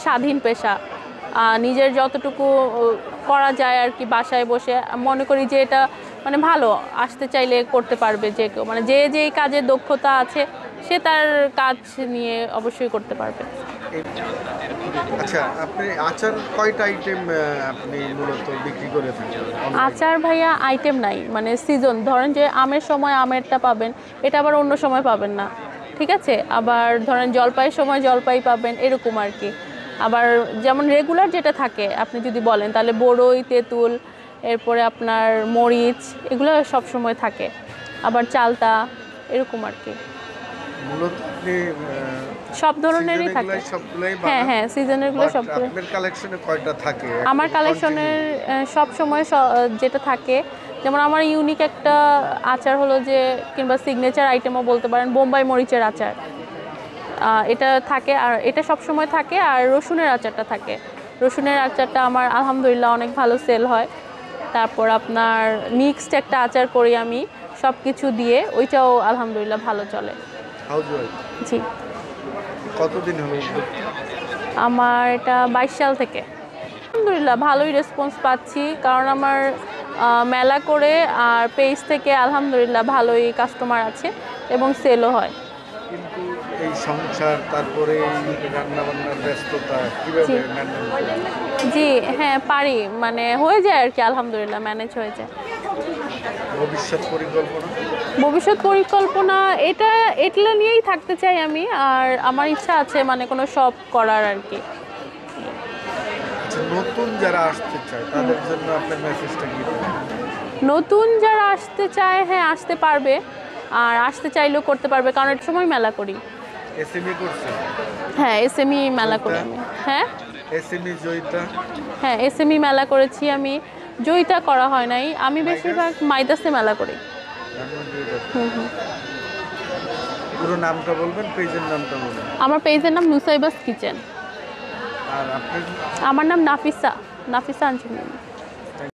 স্বাধীন পেশা, নিজের যতটুকু করা যায় আর কি বাসায় বসে, মনে করি যে এটা মানে ভালো, আসতে চাইলে করতে পারবে যে কেউ, মানে যে যেই কাজের দক্ষতা আছে সে তার কাজ নিয়ে অবশ্যই করতে পারবে। আচ্ছা, আপনি আচার কয়টা আইটেম আপনি মূলত বিক্রি করে থাকেন? আচার ভাইয়া আইটেম নাই, মানে সিজন, ধরেন যে আমের সময় আমেরটা পাবেন, এটা আবার অন্য সময় পাবেন না, ঠিক আছে? আবার ধরেন জলপাইয়ের সময় জলপাই পাবেন, এরকম আর কি। আবার যেমন রেগুলার যেটা থাকে আপনি যদি বলেন তাহলে বড়ই, তেঁতুল, এরপরে আপনার মরিচ, এগুলো সব সময় থাকে, আবার চালতা, এরকম আর কি। মূলত আপনি সব ধরনেরই থাকে। সবগুলাই হ্যাঁ বানান, হ্যাঁ, সিজনেরগুলো বাট সবগুলো। আপনার কালেকশনে কয়টা থাকে? আমার কালেকশনের সব সময় যেটা থাকে, যেমন আমার ইউনিক একটা আচার হলো যে, কিংবা সিগনেচার আইটেমও বলতে পারেন, বোম্বাই মরিচের আচার, এটা থাকে, আর এটা সব সময় থাকে। আর রসুনের আচারটা থাকে, রসুনের আচারটা আমার আলহামদুলিল্লাহ অনেক ভালো সেল হয়। তারপর আপনার মিক্সড একটা আচার করি আমি সব কিছু দিয়ে, ওইটাও আলহামদুলিল্লাহ ভালো চলে। জি। কতদিন হলো উদ্যোগ? আমার এটা 22 সাল থেকে। আলহামদুলিল্লাহ ভালোই রেসপন্স পাচ্ছি, কারণ আমার মেলা করে আর পেজ থেকে আলহামদুলিল্লাহ ভালোই কাস্টমার আছে এবং সেলও হয়। কিন্তু এই সংসার, তারপরে রান্না বান্নার ব্যস্ততা কিভাবে ম্যানেজ করেন? জি হ্যাঁ পারি, মানে হয়ে যায় আর কি, আলহামদুলিল্লাহ ম্যানেজ হয়ে যায়। ভবিষ্যৎ পরিকল্পনা? ভবিষ্যৎ পরিকল্পনা এটা এগুলো নিয়েই থাকতে চাই আমি, আর আমার ইচ্ছা আছে মানে কোনো শপ করার আর কি। আচ্ছা, নতুন যারা আসতে চায় তাদের জন্য আপনার মেসেজটা কি? নতুন যারা আসতে চায়, হ্যাঁ আসতে পারবে, আর আসতে চাইলেও করতে পারবে, কারণ একটা সময় মেলা করি। এসএমই করছেন? হ্যাঁ এসএমই মেলা করি আমি। হ্যাঁ এসএমই জয়িতা? হ্যাঁ এসএমই মেলা করেছি আমি, জয়িতা করা হয় নাই, আমি বেশিরভাগ মাইদাসে মেলা করি। পুরো নামটা বলবেন, পেজের নামটা বলবেন। আমার পেজের নাম নুসাইবাস কিচেন। আর আপনি? আমার নাম নাফিসা, নাফিসা আঞ্জুমান।